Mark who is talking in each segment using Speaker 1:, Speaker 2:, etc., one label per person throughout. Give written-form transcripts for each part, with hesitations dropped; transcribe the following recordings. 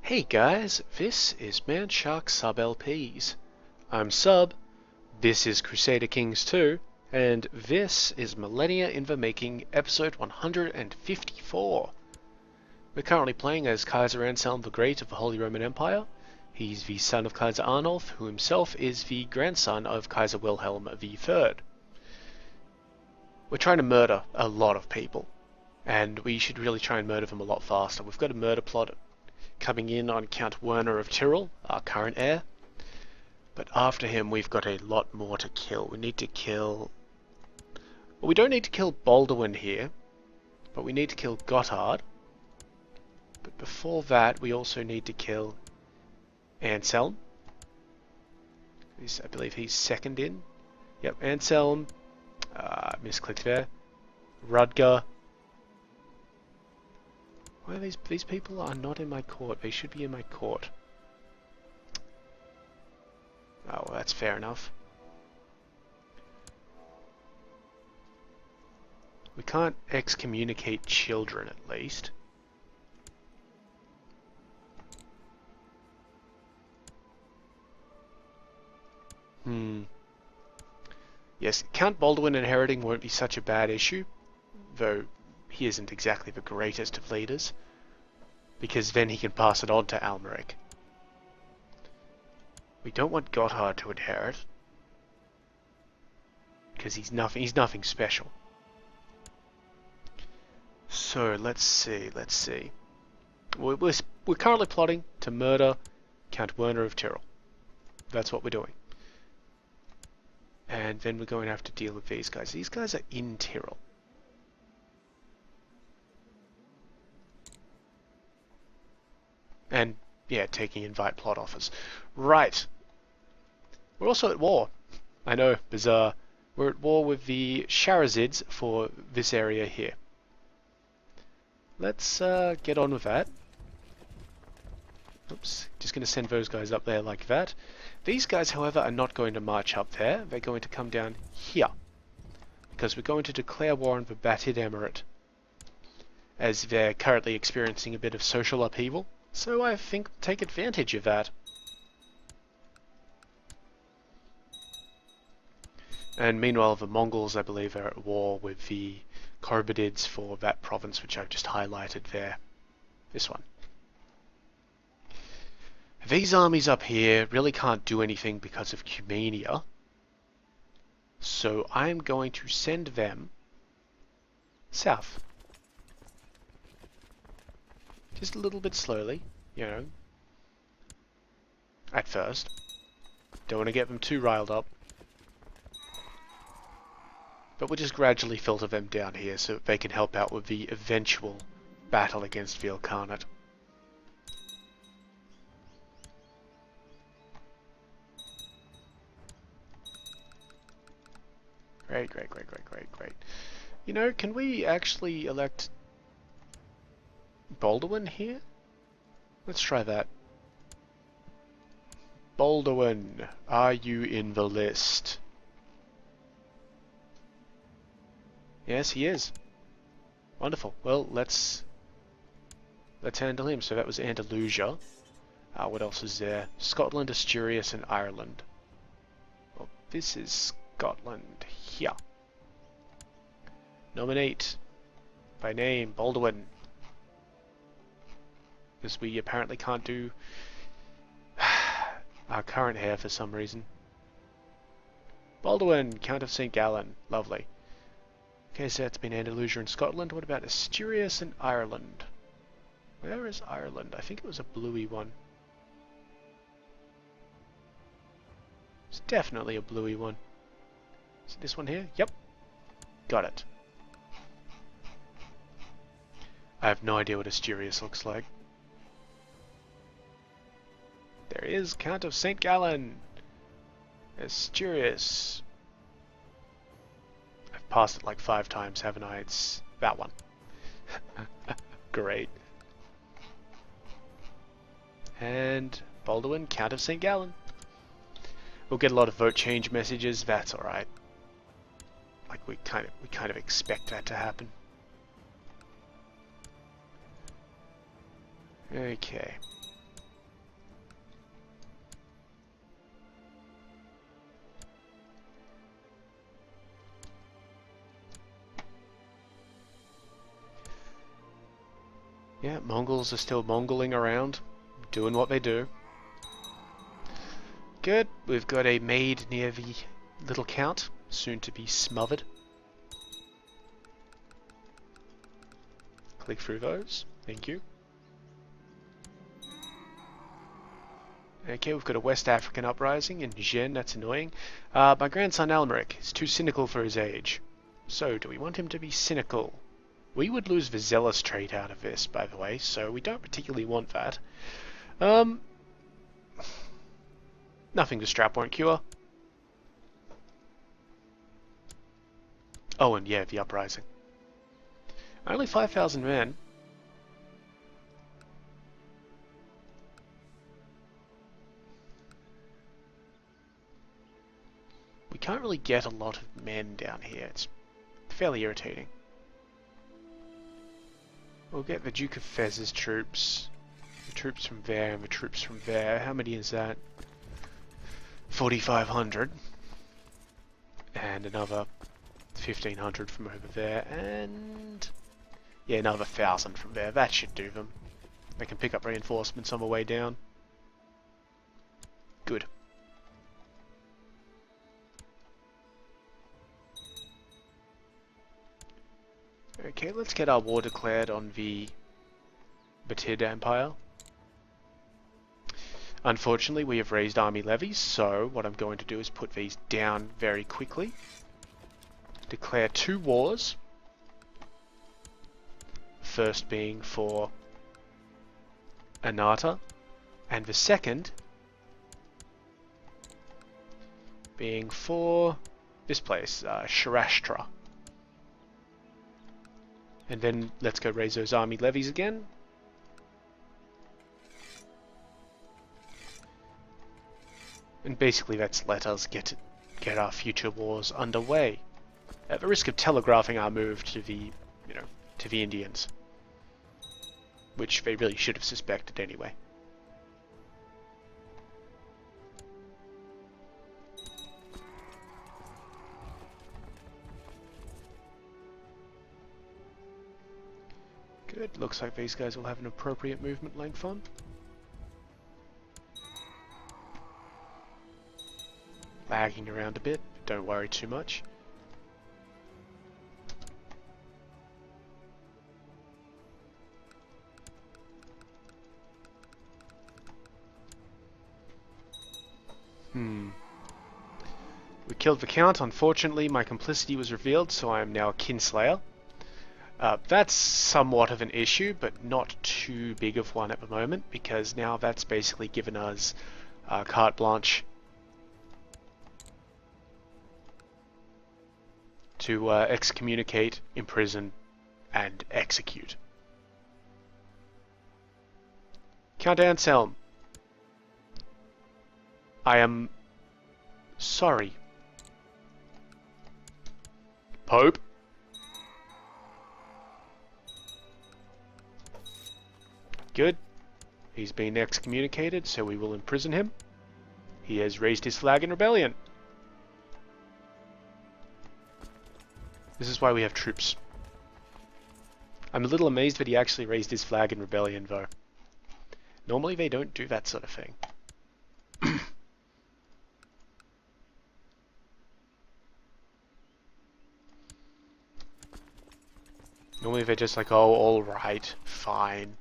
Speaker 1: Hey guys, this is Manshark Sub LPs. I'm Sub, this is Crusader Kings II, and this is Millennia in the Making, episode 154. We're currently playing as Kaiser Anselm the Great of the Holy Roman Empire. He's the son of Kaiser Arnulf, who himself is the grandson of Kaiser Wilhelm III. We're trying to murder a lot of people, and we should really try and murder them a lot faster. We've got a murder plot coming in on Count Werner of Tyrol, our current heir. But after him, we've got a lot more to kill. We need to kill... Well, we don't need to kill Baldwin here, but we need to kill Gotthard. But before that, we also need to kill Anselm. I believe he's second in. Yep, Anselm. Misclicked there. Rudger. Well, these people are not in my court. They should be in my court. Oh, well, that's fair enough. We can't excommunicate children, at least. Yes, Count Baldwin inheriting won't be such a bad issue, though he isn't exactly the greatest of leaders, because then he can pass it on to Almeric. We don't want Gotthard to inherit, because he's nothing special. So let's see. We're currently plotting to murder Count Werner of Tyrol. That's what we're doing. And then we're going to have to deal with these guys. These guys are in Tyrol. And, yeah, taking invite plot offers. Right. We're also at war. I know, bizarre. We're at war with the Sharazids for this area here. Let's get on with that. Oops, just going to send those guys up there like that. These guys, however, are not going to march up there. They're going to come down here. Because we're going to declare war on the Batid Emirate, as they're currently experiencing a bit of social upheaval. So I think take advantage of that. And meanwhile, the Mongols, I believe, are at war with the Korbidids for that province which I've just highlighted there. This one. These armies up here really can't do anything because of Cumania. So I'm going to send them south. Just a little bit slowly, you know. At first. Don't want to get them too riled up. But we'll just gradually filter them down here so that they can help out with the eventual battle against the Khanate. Great. You know, can we actually elect Baldwin here? Let's try that. Baldwin, are you in the list? Yes, he is. Wonderful. Well, let's handle him. So that was Andalusia. What else is there? Scotland, Asturias, and Ireland. Well, this is Scotland here. Nominate by name Baldwin. Because we apparently can't do our current heir for some reason. Baldwin, Count of St. Gallen. Lovely. Okay, so that's been Andalusia and Scotland. What about Asturias and Ireland? Where is Ireland? I think it was a bluey one. It's definitely a bluey one. Is it this one here? Yep. Got it. I have no idea what Asturias looks like. There is Count of St. Gallen. Asturias. I've passed it like 5 times, haven't I? It's that one. Great. And Baldwin, Count of St. Gallen. We'll get a lot of vote change messages. That's all right. Like we kind of expect that to happen. Okay. Yeah, Mongols are still Mongoling around, doing what they do. Good, we've got a maid near the little count, soon to be smothered. Click through those, thank you. Okay, we've got a West African uprising in Niger, that's annoying. My grandson Almeric is too cynical for his age. So, do we want him to be cynical? We would lose the zealous trait out of this, by the way, so we don't particularly want that. Nothing the strap won't cure. Oh, and yeah, the uprising. Only 5,000 men. We can't really get a lot of men down here. It's fairly irritating. We'll get the Duke of Fez's troops. The troops from there and the troops from there. How many is that? 4,500. And another 1,500 from over there. And yeah, another 1,000 from there. That should do them. They can pick up reinforcements on the way down. Good. Okay, let's get our war declared on the Batid Empire. Unfortunately, we have raised army levies, so what I'm going to do is put these down very quickly. Declare 2 wars. First being for Anata, and the second being for this place, Sharashtra. And then let's go raise those army levies again. And basically that's let us get our future wars underway. At the risk of telegraphing our move to the, to the Indians. Which they really should have suspected anyway. Good, looks like these guys will have an appropriate movement length on. Lagging around a bit, don't worry too much. We killed the Count. Unfortunately, my complicity was revealed, so I am now a kinslayer. That's somewhat of an issue, but not too big of one at the moment, because now that's basically given us carte blanche to excommunicate, imprison, and execute. Count Anselm, I am sorry. Pope? Good. He's been excommunicated, so we will imprison him. He has raised his flag in rebellion. This is why we have troops. I'm a little amazed that he actually raised his flag in rebellion, though. Normally they don't do that sort of thing. Normally they're just like, oh, alright, fine.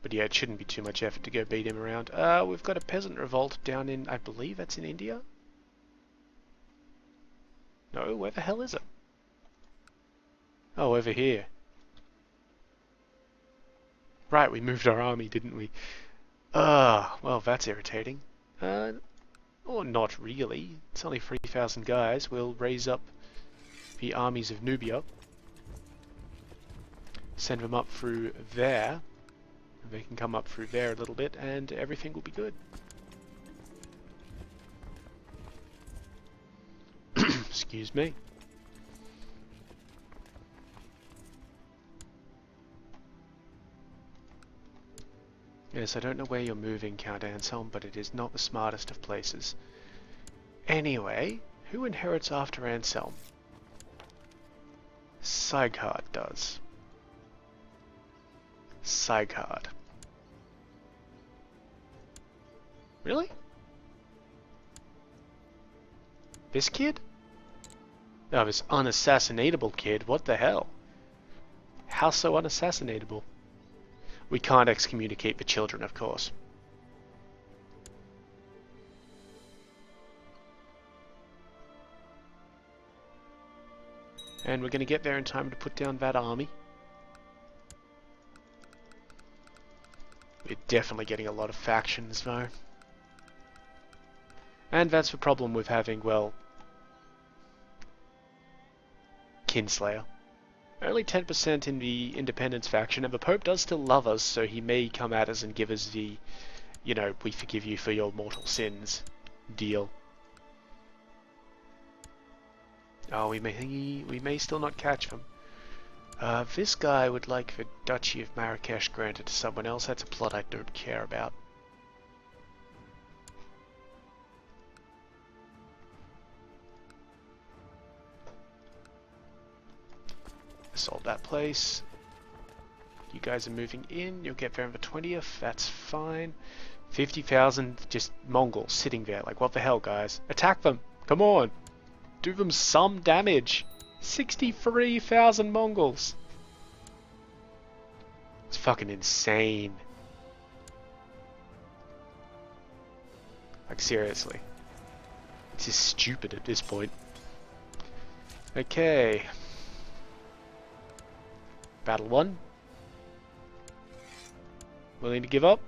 Speaker 1: But yeah, it shouldn't be too much effort to go beat him around. We've got a peasant revolt down in, I believe that's in India? No, where the hell is it? Oh, over here. Right, we moved our army, didn't we? Well, that's irritating. Or not really. It's only 3,000 guys. We'll raise up the armies of Nubia. Send them up through there. They can come up through there a little bit, and everything will be good. Excuse me. Yes, I don't know where you're moving, Count Anselm, but it is not the smartest of places. Anyway, who inherits after Anselm? Sieghard does. Sieghard. Really? This kid? Oh, this unassassinatable kid. What the hell? How so unassassinatable? We can't excommunicate the children, of course. And we're going to get there in time to put down that army. We're definitely getting a lot of factions, though. And that's the problem with having, well, Kinslayer. Only 10% in the Independence faction, and the Pope does still love us, so he may come at us and give us the, you know, we forgive you for your mortal sins deal. Oh, we may still not catch them. This guy would like the Duchy of Marrakesh granted to someone else. That's a plot I don't care about. Assault that place. You guys are moving in. You'll get there on the 20th. That's fine. 50,000 just Mongols sitting there. Like, what the hell, guys? Attack them! Come on! Do them some damage! 63,000 Mongols! It's fucking insane. Like, seriously. It's just stupid at this point. Okay. Battle 1. Willing to give up?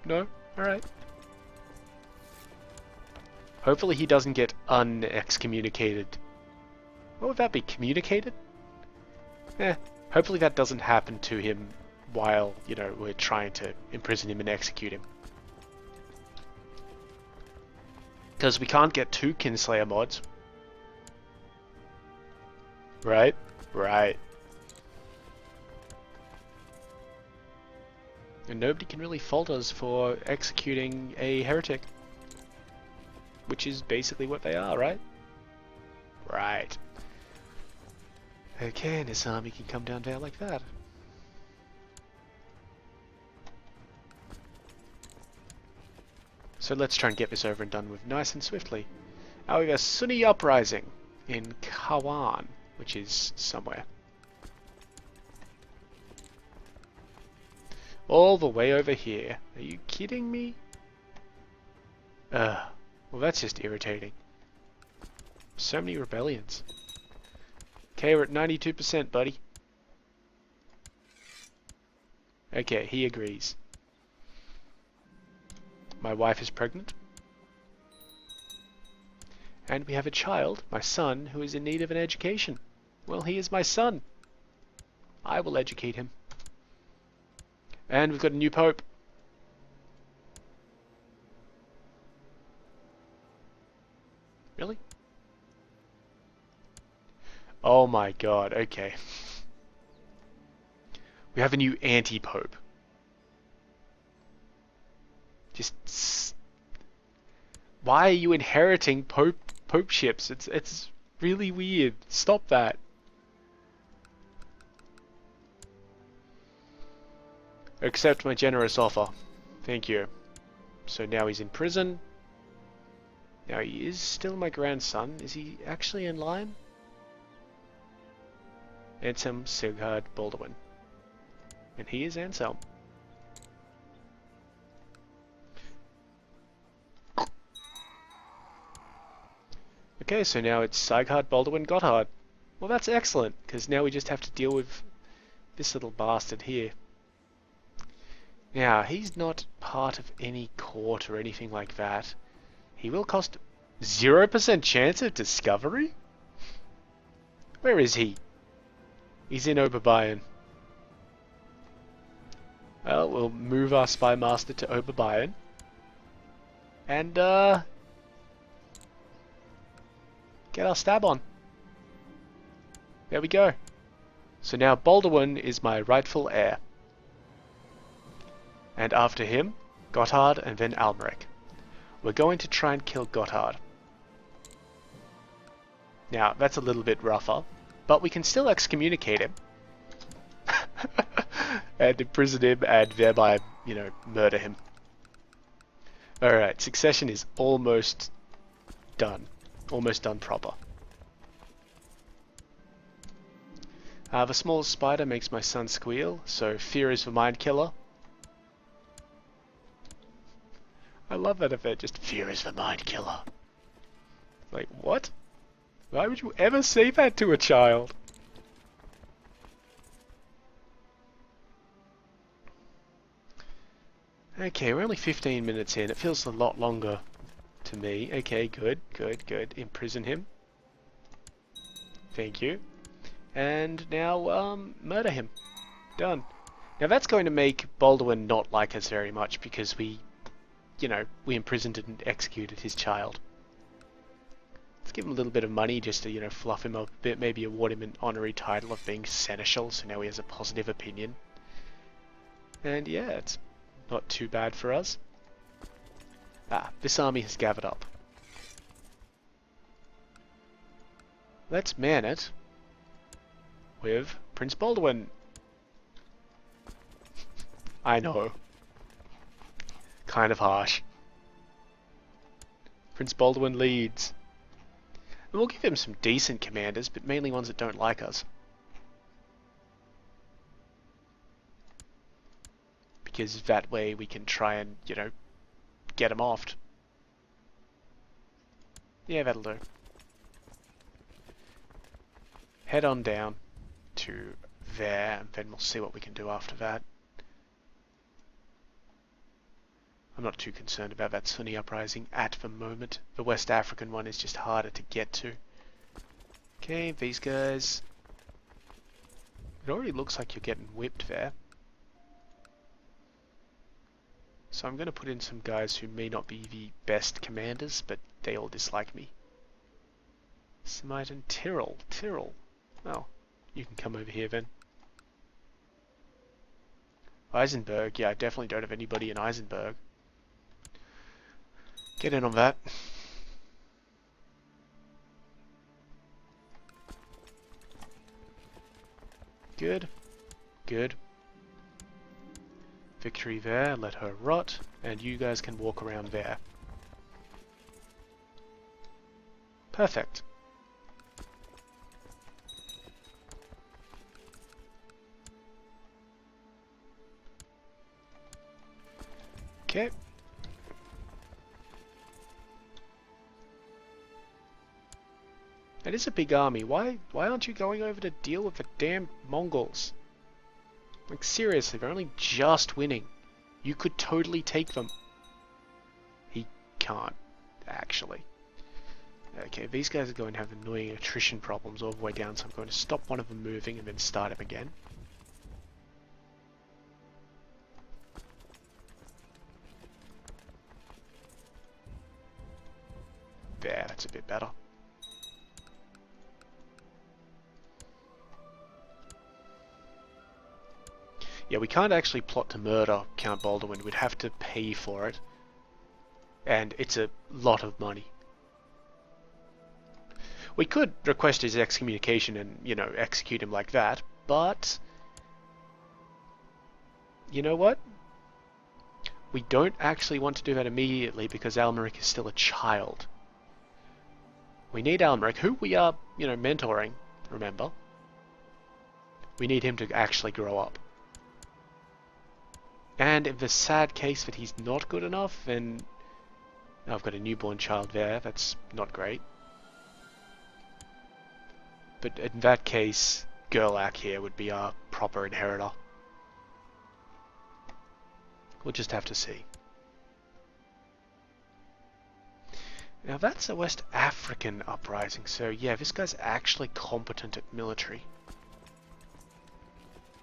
Speaker 1: No? Alright. Hopefully he doesn't get un-excommunicated. What would that be? Communicated? Hopefully that doesn't happen to him while, you know, we're trying to imprison him and execute him. Because we can't get 2 Kinslayer mods. Right? Right. And nobody can really fault us for executing a heretic. Which is basically what they are, right? Right. Okay, and this army can come down there like that. So let's try and get this over and done with nice and swiftly. Now we have a Sunni uprising in Kawan, which is somewhere. All the way over here. Are you kidding me? Well, that's just irritating. So many rebellions. Okay, we're at 92%, buddy. Okay, he agrees. My wife is pregnant. And we have a child, my son, who is in need of an education. Well, he is my son. I will educate him. And we've got a new pope. Really? Oh my god, okay. We have a new anti-pope. Just... Why are you inheriting popeships? It's really weird. Stop that. Accept my generous offer. Thank you. So now he's in prison. Now he is still my grandson. Is he actually in line? Anselm Sieghard Baldwin. And he is Anselm. Okay, so now it's Sieghard Baldwin Gotthard. Well, that's excellent, because now we just have to deal with this little bastard here. Now, he's not part of any court or anything like that. He will cost 0% chance of discovery? Where is he? He's in Oberbayern. Well, we'll move our spy master to Oberbayern. And, get our stab on. There we go. So now Baldwin is my rightful heir. And after him, Gotthard and then Almeric. We're going to try and kill Gotthard. Now, that's a little bit rougher, But we can still excommunicate him. And imprison him and thereby, you know, murder him. Alright, succession is almost done. Almost done proper. The smallest spider makes my son squeal, so fear is the mind killer. I love that effect, just fear is the mind killer. Like, what? Why would you ever say that to a child? Okay, we're only 15 minutes in. It feels a lot longer to me. Okay, good, good, good. Imprison him. Thank you. And now, murder him. Done. Now that's going to make Baldwin not like us very much because we, you know, we imprisoned and executed his child. Let's give him a little bit of money just to, you know, fluff him up a bit. Maybe award him an honorary title of being seneschal, so now he has a positive opinion. And yeah, it's not too bad for us. This army has gathered up. Let's man it with Prince Baldwin. I know. Kind of harsh. Prince Baldwin leads. And we'll give him some decent commanders, but mainly ones that don't like us. Because that way we can try and, you know, get him offed. Yeah, that'll do. Head on down to there, and then we'll see what we can do after that. I'm not too concerned about that Sunni uprising at the moment. The West African one is just harder to get to. Okay, these guys. It already looks like you're getting whipped there. So I'm going to put in some guys who may not be the best commanders, but they all dislike me. Smite and Tyrrell. Tyrrell. Well, you can come over here then. Eisenberg. Yeah, I definitely don't have anybody in Eisenberg. Get in on that. Good. Good. Victory there, let her rot, and you guys can walk around there. Perfect. Okay. It is a big army. Why aren't you going over to deal with the damn Mongols? Like, seriously, they're only just winning. You could totally take them. He can't, actually. Okay, these guys are going to have annoying attrition problems all the way down, so I'm going to stop one of them moving and then start him again. There, that's a bit better. Yeah, we can't actually plot to murder Count Baldwin. We'd have to pay for it. And it's a lot of money. We could request his excommunication and, you know, execute him like that, but... you know what? We don't actually want to do that immediately because Almeric is still a child. We need Almeric, who we are, you know, mentoring, remember? We need him to actually grow up. And in the sad case that he's not good enough, then I've got a newborn child there. That's not great. But in that case, Gerlach here would be our proper inheritor. We'll just have to see. Now that's a West African uprising, so yeah, this guy's actually competent at military.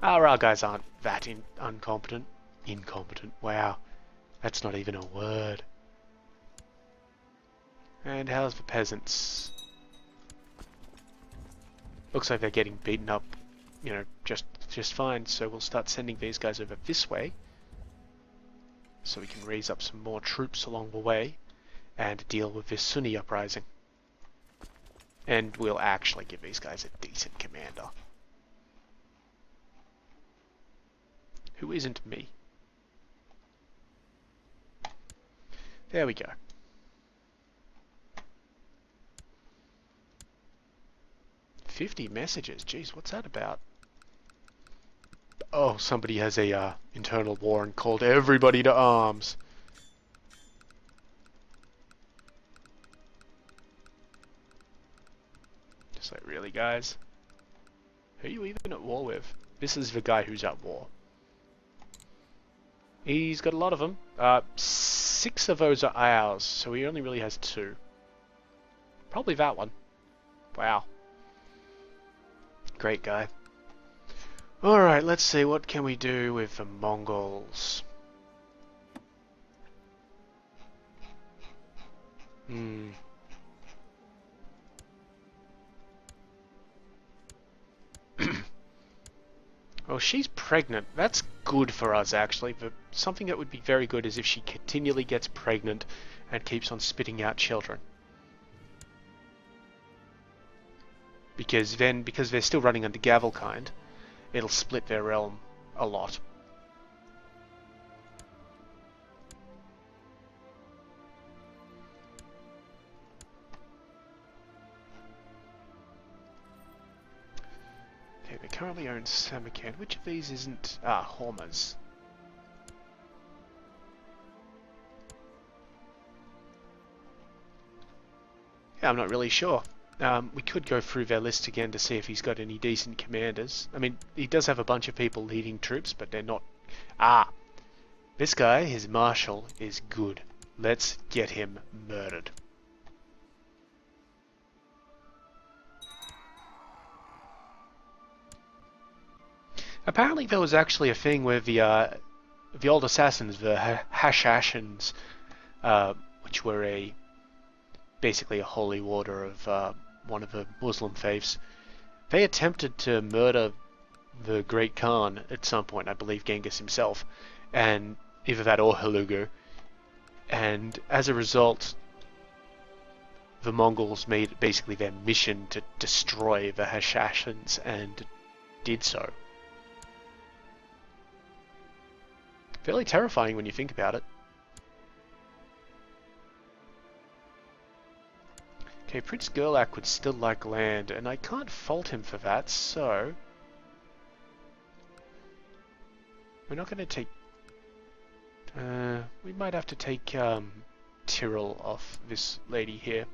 Speaker 1: Our guys aren't that incompetent. Incompetent, wow. That's not even a word. And how's the peasants? Looks like they're getting beaten up, you know, just fine, so we'll start sending these guys over this way. So we can raise up some more troops along the way and deal with this Sunni uprising. And we'll actually give these guys a decent commander. Who isn't me. There we go. "50 messages. Jeez, what's that about?" Oh, somebody has a internal war and called everybody to arms. Just like, really, guys? Who are you even at war with? This is the guy who's at war. He's got a lot of them. 6 of those are ours, so he only really has 2. Probably that one. Wow. Great guy. Alright, let's see, what can we do with the Mongols? Well, she's pregnant. That's good for us, actually. But something that would be very good is if she continually gets pregnant and keeps on spitting out children. Because then, because they're still running under Gavelkind, it'll split their realm a lot. Okay, they currently own Samarkand. Which of these isn't... Hormuz. Yeah, I'm not really sure. We could go through their list again to see if he's got any decent commanders. I mean, he does have a bunch of people leading troops, but they're not... This guy, his marshal, is good. Let's get him murdered. Apparently there was actually a thing where the old assassins, the Hashashins, which were basically a holy order of one of the Muslim faiths, they attempted to murder the Great Khan at some point, I believe Genghis himself, and either that or Hulagu, and as a result the Mongols made it basically their mission to destroy the Hashashins, and did so. Fairly terrifying when you think about it. Okay, Prince Gerlach would still like land, and I can't fault him for that, so... we're not going to take... we might have to take Tyrrell off this lady here.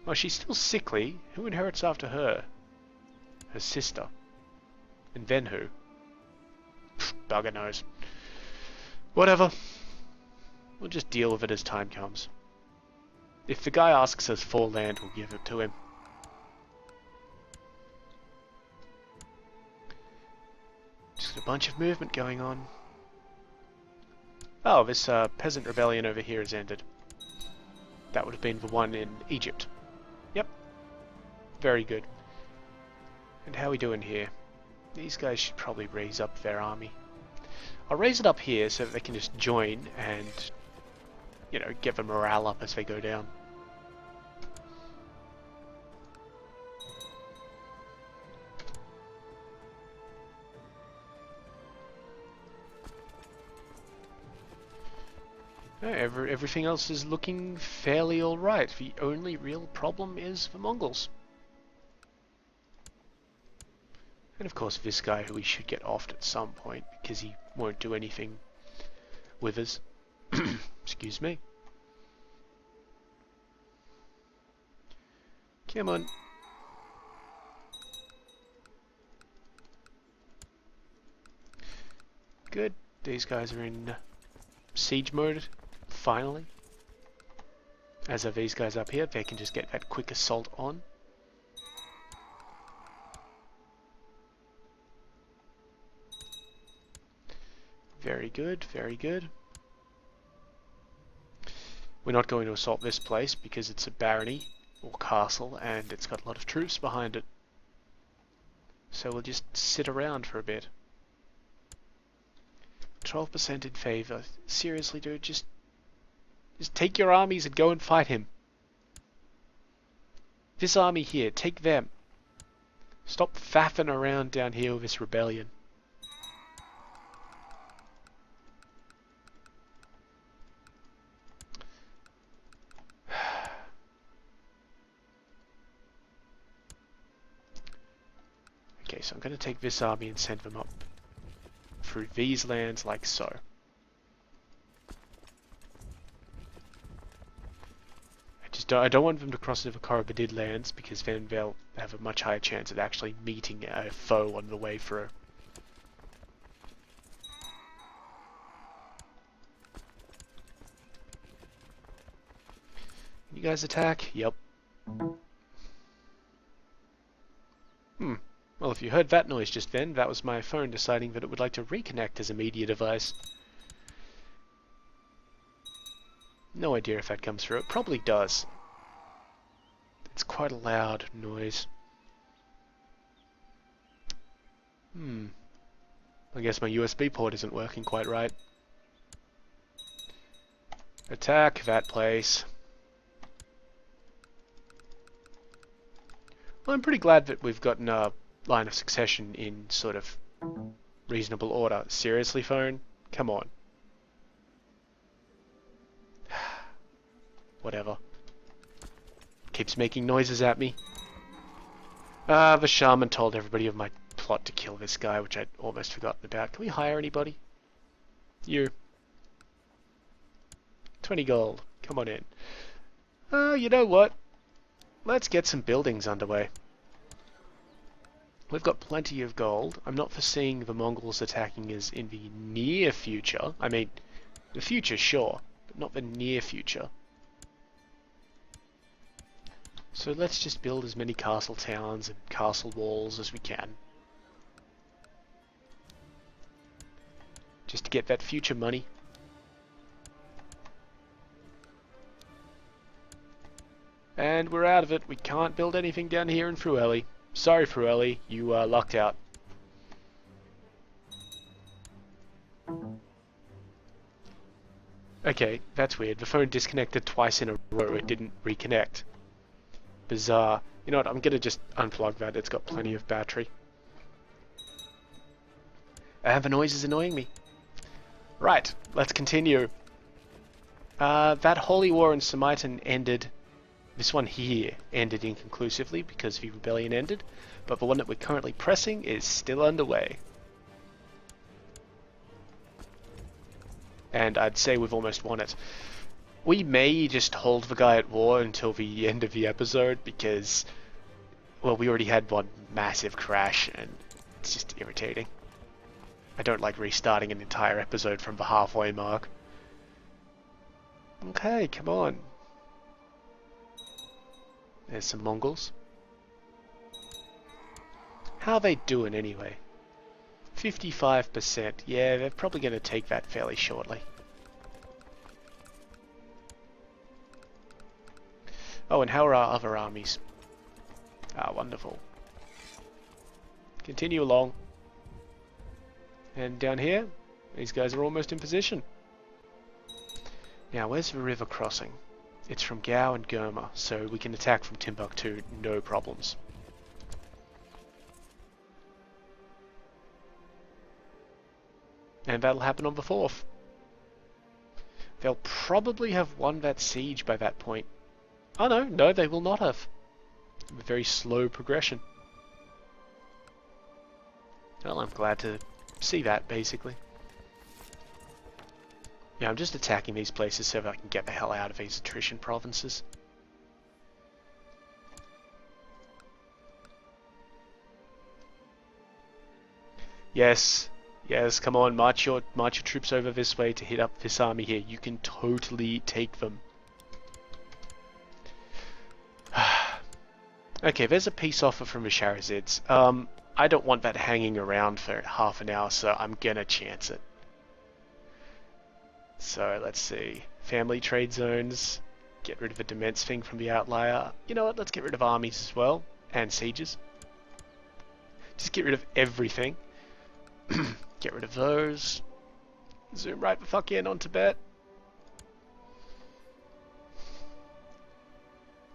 Speaker 1: Well, she's still sickly. Who inherits after her? Her sister. And then who? Bugger knows. Whatever. We'll just deal with it as time comes. If the guy asks us for land, we'll give it to him. Just a bunch of movement going on. Oh, this peasant rebellion over here has ended. That would have been the one in Egypt. Yep. Very good. And how are we doing here? These guys should probably raise up their army. I'll raise it up here so that they can just join and, you know, get the morale up as they go down. Everything else is looking fairly alright. The only real problem is the Mongols. And of course this guy who we should get offed at some point because he won't do anything with us. Excuse me. Come on. Good. These guys are in siege mode, finally. As are these guys up here. They can just get that quick assault on. Very good, very good. We're not going to assault this place because it's a barony or castle and it's got a lot of troops behind it. So we'll just sit around for a bit. 12% in favor. Seriously, dude, just take your armies and go and fight him. This army here, take them. Stop faffing around down here with this rebellion. Okay, so I'm going to take this army and send them up through these lands like so. I don't want them to cross over Korobadid lands because then they'll have a much higher chance of actually meeting a foe on the way through. You guys attack? Yep. Well, if you heard that noise just then, that was my phone deciding that it would like to reconnect as a media device. No idea if that comes through. It probably does. It's quite a loud noise. I guess my USB port isn't working quite right. Attack that place. Well, I'm pretty glad that we've gotten a line of succession in sort of reasonable order. Seriously, phone? Come on. Whatever. Keeps making noises at me. The shaman told everybody of my plot to kill this guy, which I'd almost forgotten about. Can we hire anybody? You. 20 gold. Come on in. You know what? Let's get some buildings underway. We've got plenty of gold. I'm not foreseeing the Mongols attacking us in the near future. I mean, the future, sure, but not the near future. So let's just build as many castle towns and castle walls as we can. Just to get that future money. And we're out of it. We can't build anything down here in Frueli. Sorry, Frueli, you lucked out. Okay, that's weird. The phone disconnected twice in a row. It didn't reconnect. Bizarre. You know what, I'm gonna just unplug that. It's got plenty of battery. And the noise is annoying me. Right, let's continue. That holy war in Samaitan ended. This one here ended inconclusively because the rebellion ended, but the one that we're currently pressing is still underway. And I'd say we've almost won it. We may just hold the guy at war until the end of the episode because, well, we already had one massive crash and it's just irritating. I don't like restarting an entire episode from the halfway mark. Okay, come on. There's some Mongols. How are they doing anyway? 55%. Yeah, they're probably going to take that fairly shortly. Oh, and how are our other armies? Ah, wonderful. Continue along. And down here, these guys are almost in position. Now, where's the river crossing? It's from Gao and Gurma, so we can attack from Timbuktu, no problems. And that'll happen on the 4th. They'll probably have won that siege by that point. Oh no, they will not have. A very slow progression. Well, I'm glad to see that, basically. Yeah, I'm just attacking these places so that I can get the hell out of these attrition provinces. Yes, come on, march your troops over this way to hit up this army here. You can totally take them. Okay, there's a peace offer from the Shahrazids. I don't want that hanging around for half an hour, so I'm gonna chance it. So let's see. Family trade zones. Get rid of the Demence thing from the outlier. You know what? Let's get rid of armies as well. And sieges. Just get rid of everything. Get rid of those. Zoom right the fuck in on Tibet.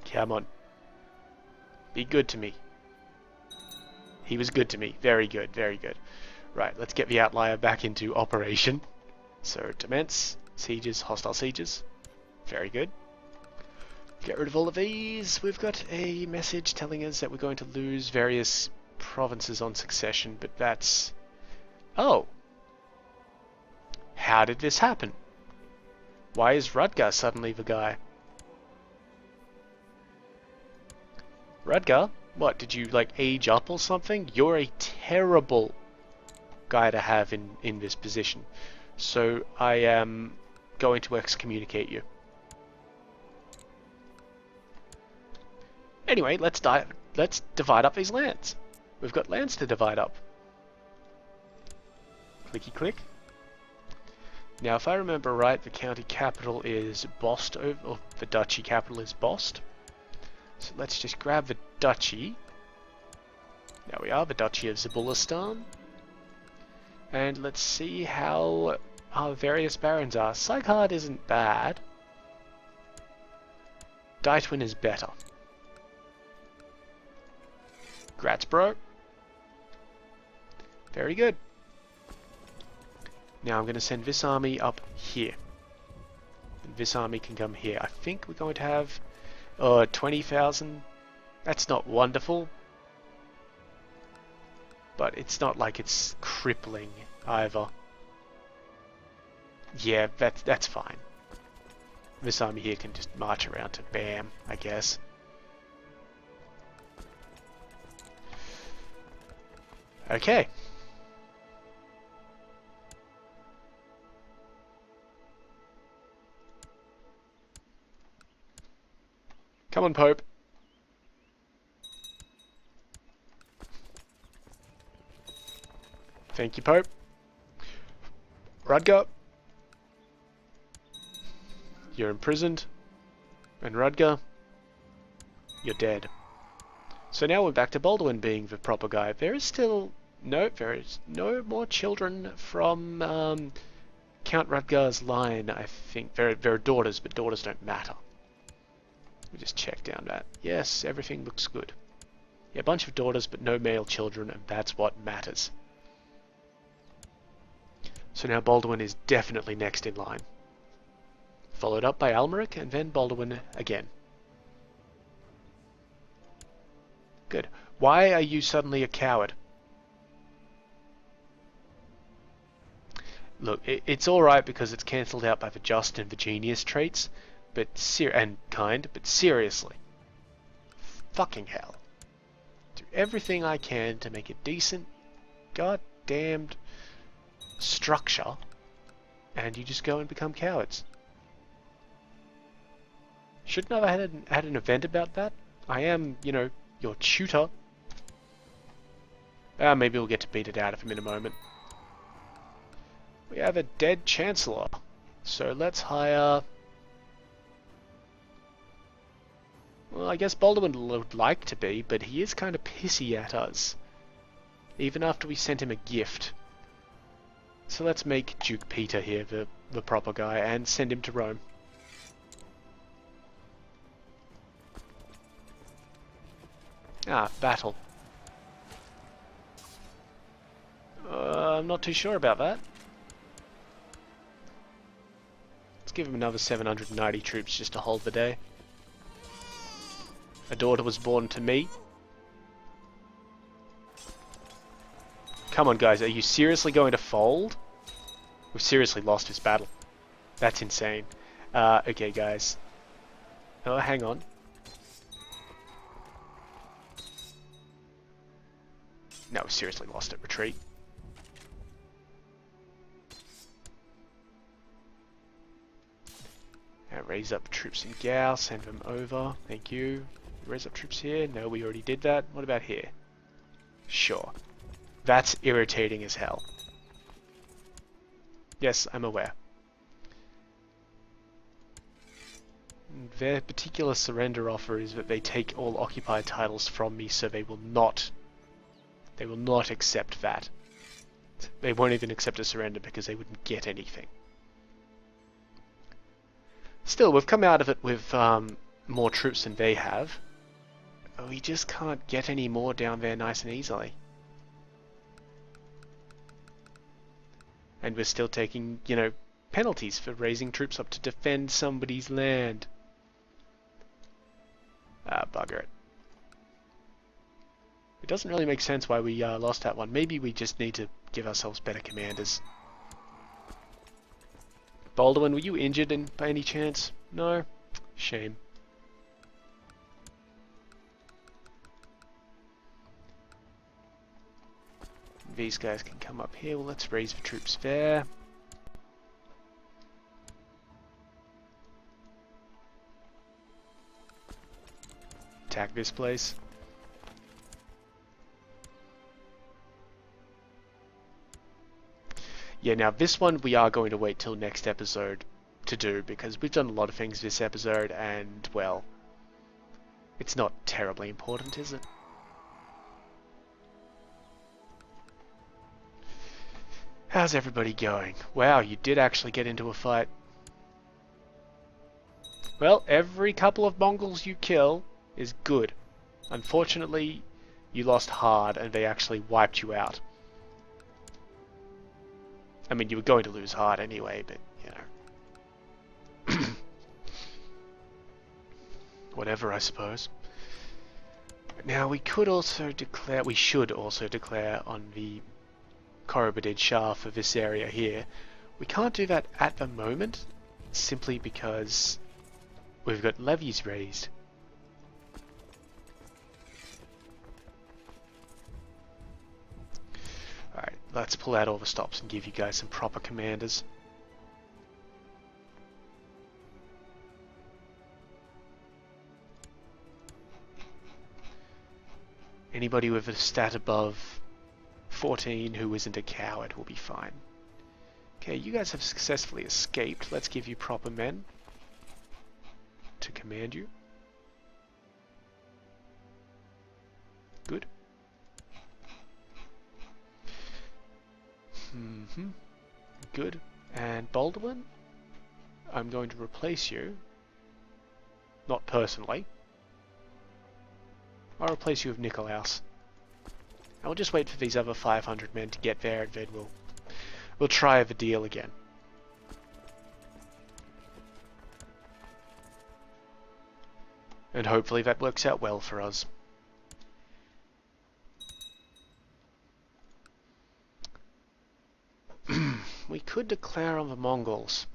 Speaker 1: Come on. Be good to me. He was good to me. Very good, very good. Right, let's get the outlier back into operation. So, Demence, sieges, hostile sieges. Very good. Get rid of all of these. We've got a message telling us that we're going to lose various provinces on succession, but that's... Oh! How did this happen? Why is Rudgar suddenly the guy? Rudgar? What, did you, like, age up or something? You're a terrible guy to have in this position. So, I am going to excommunicate you. Anyway, let's divide up these lands. We've got lands to divide up. Clicky click. Now, if I remember right, the county capital is Bost, or the duchy capital is Bost. So let's just grab the duchy. There we are, the Duchy of Zabulistan. And let's see how our various barons are. Saikhard isn't bad. Daitwin is better. Gratsbro. Very good. Now I'm going to send this army up here. And this army can come here. I think we're going to have 20,000. That's not wonderful. But it's not like it's crippling either. Yeah, that's fine. This army here can just march around to Bam, I guess. Okay. Come on, Pope. Thank you, Pope. Rudgar. You're imprisoned. And Rudgar, you're dead. So now we're back to Baldwin being the proper guy. There is still... No, there is no more children from Count Rudgar's line, I think. There are daughters, but daughters don't matter. Let me just check down that. Yes, everything looks good. Yeah, a bunch of daughters, but no male children, and that's what matters. So now Baldwin is definitely next in line. Followed up by Almeric, and then Baldwin again. Good. Why are you suddenly a coward? Look, it's alright because it's cancelled out by the just and the genius traits, but but seriously. Fucking hell. Do everything I can to make a decent, goddamned structure, and you just go and become cowards. Shouldn't I have had an event about that? I am, you know, your tutor. Maybe we'll get to beat it out of him in a moment. We have a dead Chancellor, so let's hire... Well, I guess Baldwin would like to be, but he is kind of pissy at us. Even after we sent him a gift. So let's make Duke Peter here the proper guy and send him to Rome. Battle. I'm not too sure about that. Let's give him another 790 troops just to hold the day. A daughter was born to me. Come on, guys, are you seriously going to fold? We've seriously lost this battle. That's insane. Okay, guys. Oh, hang on. No, we seriously lost it. Retreat. Now raise up troops in Gao, send them over. Thank you. Raise up troops here. No, we already did that. What about here? Sure. That's irritating as hell. Yes, I'm aware. Their particular surrender offer is that they take all occupied titles from me, so they will not accept that. They won't even accept a surrender because they wouldn't get anything. Still, we've come out of it with more troops than they have. we just can't get any more down there nice and easily. And we're still taking, you know, penalties for raising troops up to defend somebody's land. Ah, bugger it. It doesn't really make sense why we lost that one. Maybe we just need to give ourselves better commanders. Baldwin, were you injured by any chance? No? Shame. These guys can come up here. Well, let's raise the troops there. Attack this place. Yeah, now this one we are going to wait till next episode to do, because we've done a lot of things this episode and, well, it's not terribly important, is it? How's everybody going? Wow, you did actually get into a fight. Well, every couple of Mongols you kill is good. Unfortunately, you lost hard and they actually wiped you out. I mean, you were going to lose hard anyway, but, you know. Whatever, I suppose. Now, we should also declare on the Korobadid Shah for this area here. We can't do that at the moment, simply because we've got levies raised. Alright, let's pull out all the stops and give you guys some proper commanders. Anybody with a stat above 14 who isn't a coward will be fine. Okay, you guys have successfully escaped. Let's give you proper men to command you. Good. Good. And Baldwin, I'm going to replace you. Not personally. I'll replace you with Nikolaus. I'll just wait for these other 500 men to get there, and then we'll try the deal again. And hopefully that works out well for us. We could declare on the Mongols.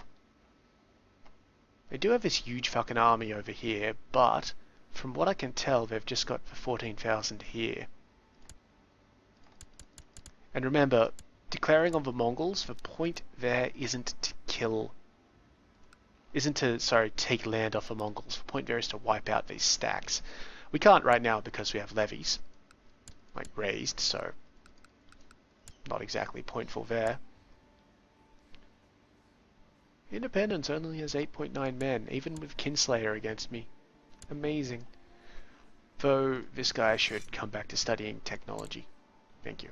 Speaker 1: They do have this huge fucking army over here, but from what I can tell, they've just got the 14,000 here. And remember, declaring on the Mongols, the point there isn't to take land off the Mongols. The point there is to wipe out these stacks. We can't right now because we have levies, like raised, so not exactly pointful there. Independence only has 8.9 men, even with Kinslayer against me. Amazing. Though this guy should come back to studying technology. Thank you.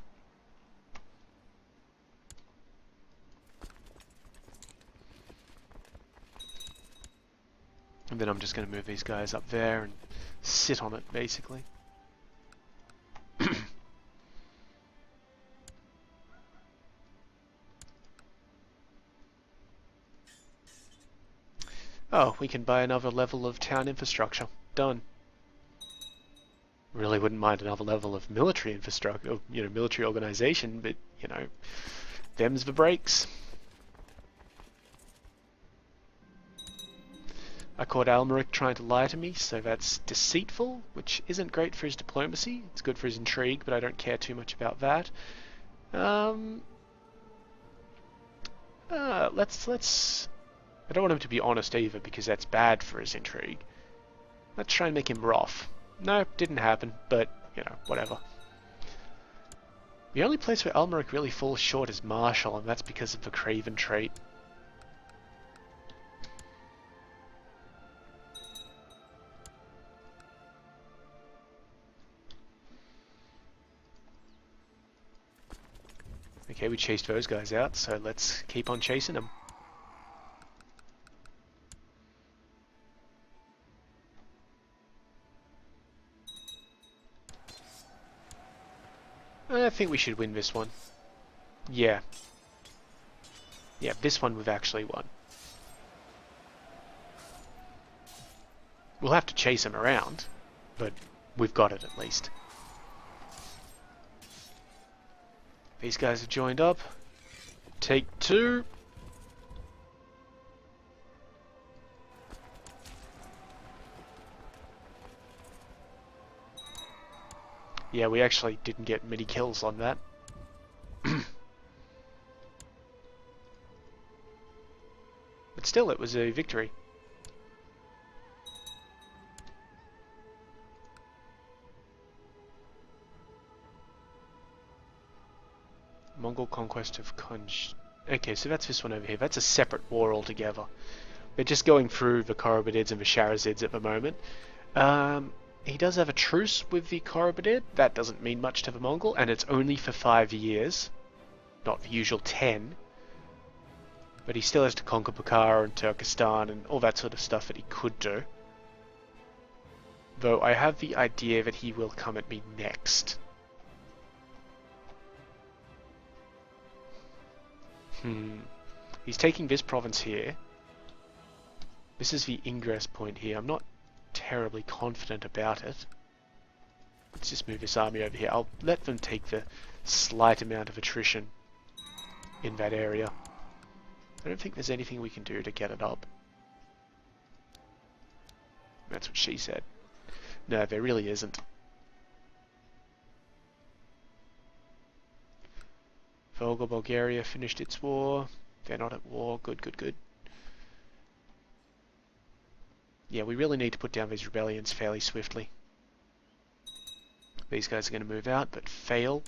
Speaker 1: And then I'm just going to move these guys up there and sit on it, basically. Oh, we can buy another level of town infrastructure. Done. Really wouldn't mind another level of military infrastructure, you know, military organization, but, you know, them's the breaks. I caught Almeric trying to lie to me, so that's deceitful, which isn't great for his diplomacy. It's good for his intrigue, but I don't care too much about that. Let's. I don't want him to be honest either, because that's bad for his intrigue. Let's try and make him wroth. No, didn't happen, but, you know, whatever. The only place where Almeric really falls short is Marshall, and that's because of the Craven trait. Okay, we chased those guys out, so let's keep on chasing them. think we should win this one. Yeah. Yeah, this one we've actually won. We'll have to chase him around, but we've got it at least. These guys have joined up. Take 2. Yeah, we actually didn't get many kills on that. But still, it was a victory. Mongol conquest of Kunj. Okay, so that's this one over here. That's a separate war altogether. We're just going through the Korobadids and the Sharazids at the moment. He does have a truce with the Korobadid. That doesn't mean much to the Mongol, and it's only for 5 years. Not the usual 10. But he still has to conquer Bukhara and Turkestan and all that sort of stuff that he could do. Though I have the idea that he will come at me next. He's taking this province here. This is the ingress point here. I'm not terribly confident about it. Let's just move this army over here. I'll let them take the slight amount of attrition in that area. I don't think there's anything we can do to get it up. That's what she said. No, there really isn't. Volga, Bulgaria finished its war. They're not at war. Good, good, good. Yeah, we really need to put down these rebellions fairly swiftly. These guys are going to move out, but fail.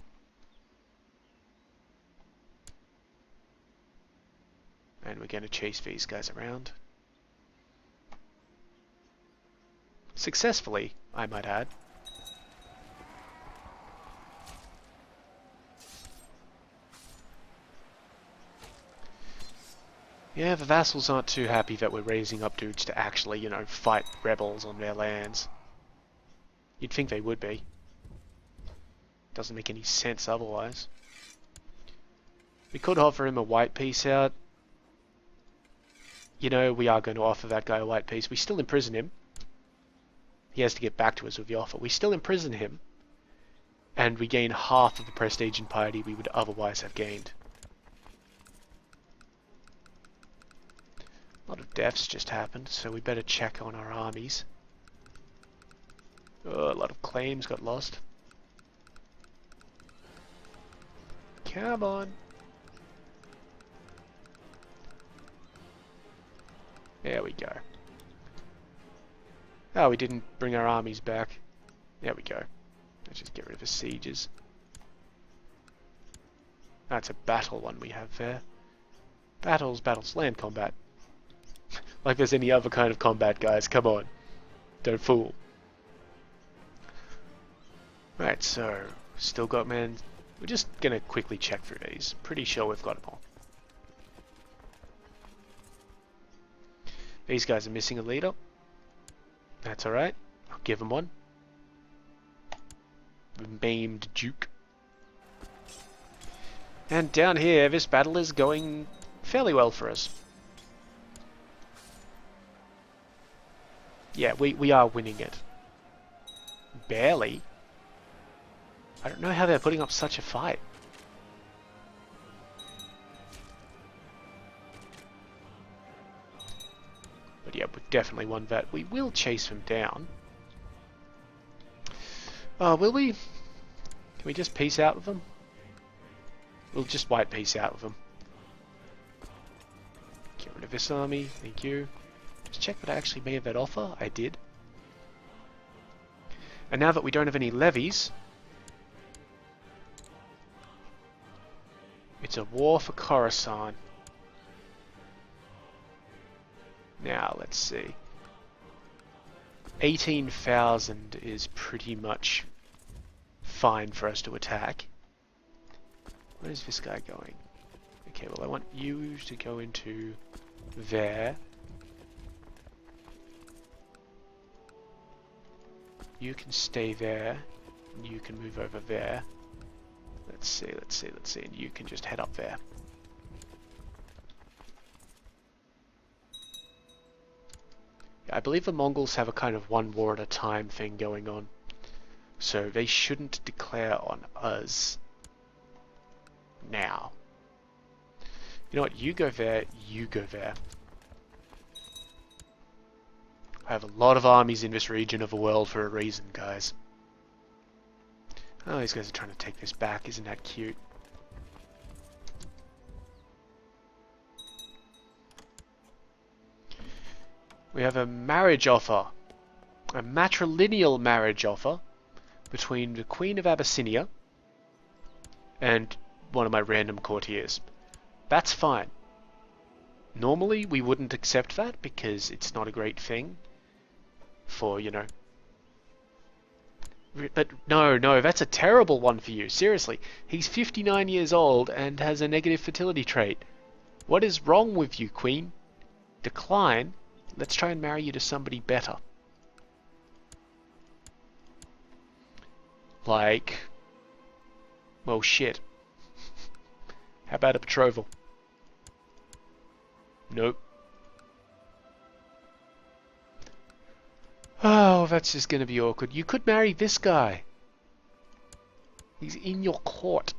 Speaker 1: And we're going to chase these guys around. Successfully, I might add. Yeah, the vassals aren't too happy that we're raising up dudes to actually, you know, fight rebels on their lands. You'd think they would be. Doesn't make any sense otherwise. We could offer him a white peace out. You know, we are going to offer that guy a white peace. We still imprison him. He has to get back to us with the offer. We still imprison him. And we gain half of the prestige and piety we would otherwise have gained. A lot of deaths just happened, so we better check on our armies. Oh, a lot of claims got lost. Come on. There we go. Oh, we didn't bring our armies back. There we go. Let's just get rid of the sieges. That's a battle one we have there. Battles, battles, land combat. Like there's any other kind of combat, guys. Come on. Don't fool. Right, so, still got men. We're just gonna quickly check through these. Pretty sure we've got them all. These guys are missing a leader. That's alright. I'll give them one. The maimed Duke. And down here, this battle is going fairly well for us. Yeah, we are winning it. Barely. I don't know how they're putting up such a fight. But yeah, we've definitely won that. We will chase them down. Will we? Can we just peace out with them? We'll just white peace out with them. Get rid of this army. Thank you. Just check that I actually made that offer. I did. And now that we don't have any levies, it's a war for Khorasan. Now, let's see. 18,000 is pretty much fine for us to attack. Where is this guy going? Okay, well I want you to go into there. You can stay there. You can move over there. Let's see, and you can just head up there. I believe the Mongols have a kind of one war at a time thing going on, so they shouldn't declare on us now. You know what, you go there, you go there. I have a lot of armies in this region of the world for a reason, guys. Oh, these guys are trying to take this back, isn't that cute? We have a marriage offer. A matrilineal marriage offer between the Queen of Abyssinia and one of my random courtiers. That's fine. Normally we wouldn't accept that because it's not a great thing for, you know. But no, that's a terrible one for you. Seriously, he's 59 years old and has a negative fertility trait. What is wrong with you, Queen? Decline. Let's try and marry you to somebody better. Like, well, shit. How about a betrothal? Nope. Oh, that's just gonna be awkward. You could marry this guy. He's in your court.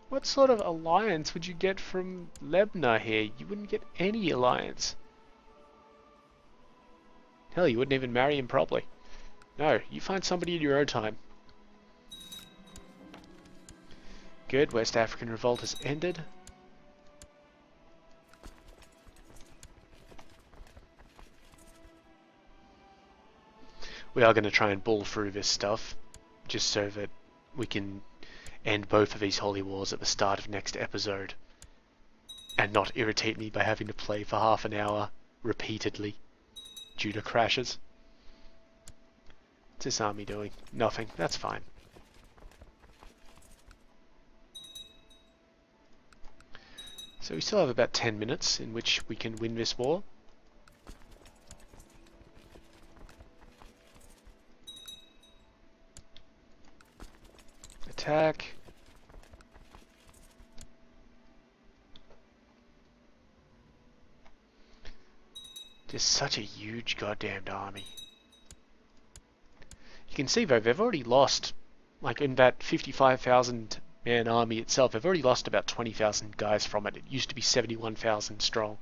Speaker 1: What sort of alliance would you get from Lebna here? You wouldn't get any alliance. Hell, you wouldn't even marry him properly. No, you find somebody in your own time. Good, West African revolt has ended. We are going to try and bull through this stuff, just so that we can end both of these holy wars at the start of next episode, and not irritate me by having to play for half an hour repeatedly due to crashes. What's this army doing? Nothing. That's fine. So we still have about 10 minutes in which we can win this war. Attack. Just such a huge goddamned army. You can see though, they've already lost, like in that 55,000 man army itself, they've already lost about 20,000 guys from it. It used to be 71,000 strong.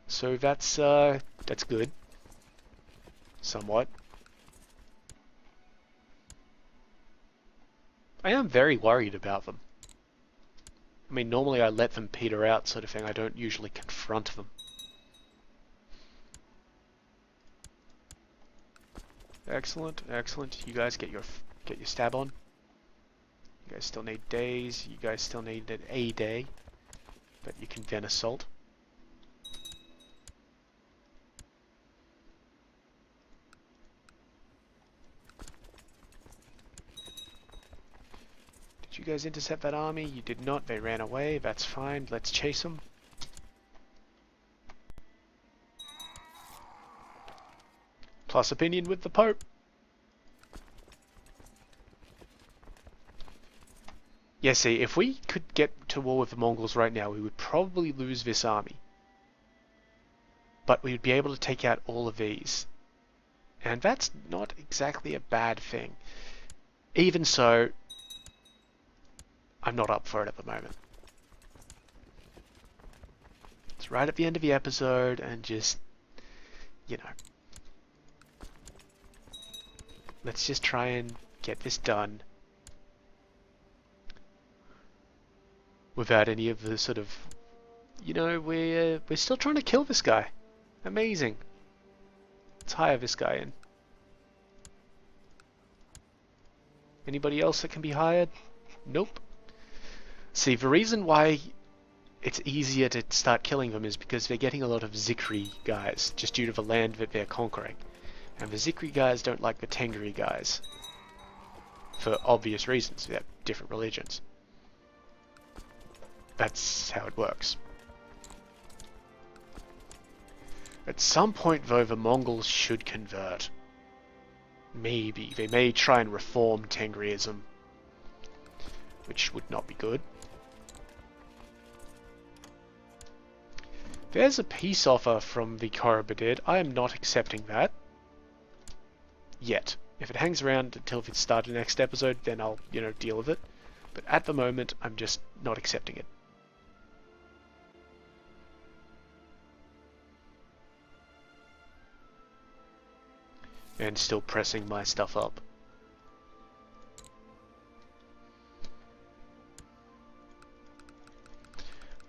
Speaker 1: So that's good. Somewhat. I am very worried about them. I mean, normally I let them peter out sort of thing. I don't usually confront them. Excellent, excellent. You guys get your stab on. You guys still need days. You guys still need a day. But you can then assault. Did you guys intercept that army? You did not. They ran away. That's fine. Let's chase them. Plus opinion with the Pope. Yeah, see, if we could get to war with the Mongols right now, we would probably lose this army. But we would be able to take out all of these. And that's not exactly a bad thing. Even so, I'm not up for it at the moment. It's right at the end of the episode, and just, you know. Let's just try and get this done without any of the sort of, you know, we're still trying to kill this guy. Amazing. Let's hire this guy in. Anybody else that can be hired? Nope. See, the reason why it's easier to start killing them is because they're getting a lot of Zikri guys, just due to the land that they're conquering. And the Zikri guys don't like the Tengri guys. For obvious reasons, they have different religions. That's how it works. At some point, though, the Mongols should convert. Maybe. They may try and reform Tengriism, which would not be good. There's a peace offer from the Korobadid. I am not accepting that. Yet. If it hangs around until the start of the next episode, then I'll, deal with it. But at the moment, I'm just not accepting it. And still pressing my stuff up.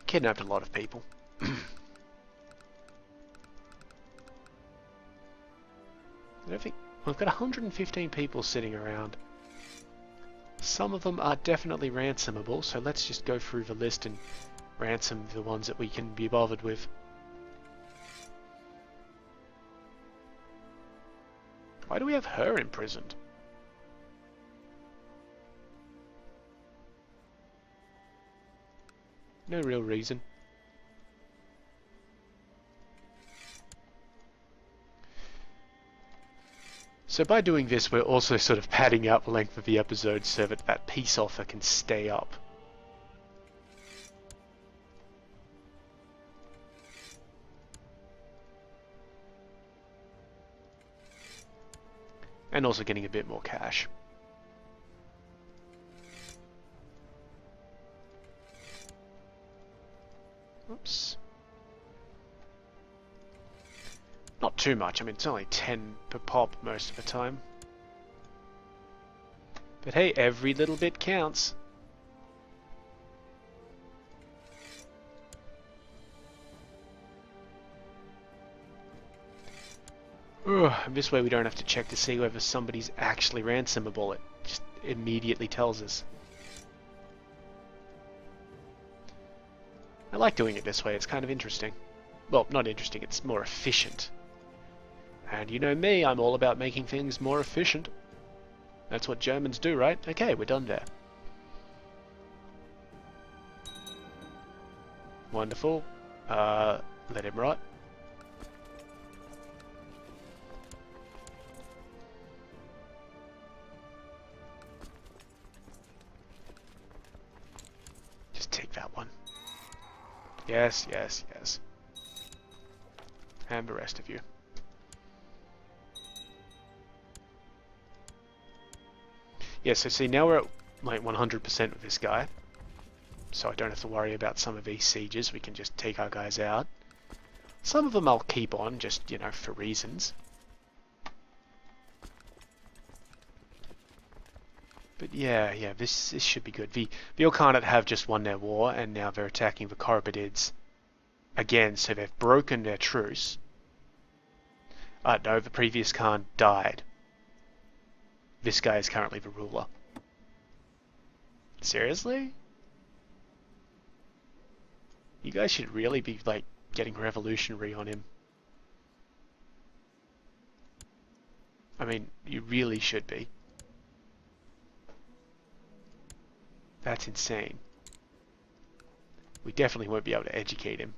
Speaker 1: Kidnapped a lot of people. I don't think... We've got 115 people sitting around. Some of them are definitely ransomable, so let's just go through the list and ransom the ones that we can be bothered with. Why do we have her imprisoned? No real reason. So by doing this, we're also sort of padding out the length of the episode so that that peace offer can stay up. And also getting a bit more cash. Oops. Not too much, I mean it's only 10 per pop most of the time. But hey, every little bit counts. And this way we don't have to check to see whether somebody's actually ransomable, it just immediately tells us. I like doing it this way, it's kind of interesting. Well, not interesting, it's more efficient. And you know me, I'm all about making things more efficient. That's what Germans do, right? Okay, we're done there. Wonderful. Let him rot. Just take that one. Yes, yes, yes. And the rest of you. Yeah, so see, now we're at like 100% with this guy. So I don't have to worry about some of these sieges. We can just take our guys out. Some of them I'll keep on, just, for reasons. But yeah, this should be good. The Ilkhanate have just won their war, and now they're attacking the Korobadids again, so they've broken their truce. No, the previous Khan died. This guy is currently the ruler. Seriously? You guys should really be, like, getting revolutionary on him. I mean, you really should be. That's insane. We definitely won't be able to educate him.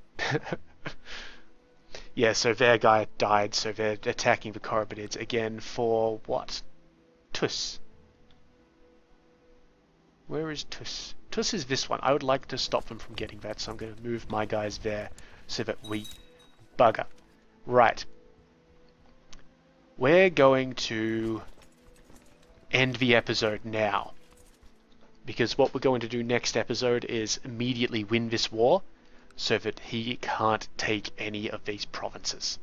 Speaker 1: Yeah, so their guy died, so they're attacking the Korobadids again for what? Tus. Where is Tus? Tus is this one. I would like to stop them from getting that, so I'm going to move my guys there so that we bugger. Right. We're going to end the episode now. Because what we're going to do next episode is immediately win this war so that he can't take any of these provinces.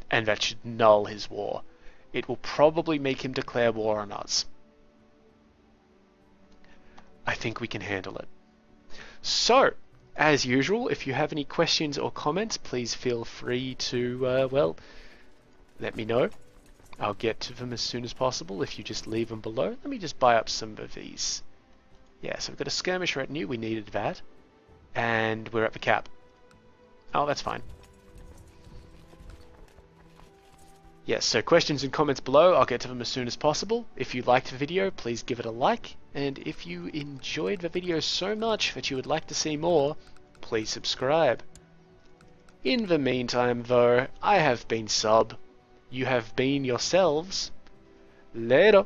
Speaker 1: And that should null his war. It will probably make him declare war on us. I think we can handle it. So, as usual, if you have any questions or comments, please feel free to, let me know. I'll get to them as soon as possible if you just leave them below. Let me just buy up some of these. Yeah, so we've got a skirmish retinue, we needed that. And we're at the cap. Oh, that's fine. Yes, so questions and comments below, I'll get to them as soon as possible. If you liked the video, please give it a like. And if you enjoyed the video so much that you would like to see more, please subscribe. In the meantime, though, I have been Sub. You have been yourselves. Later.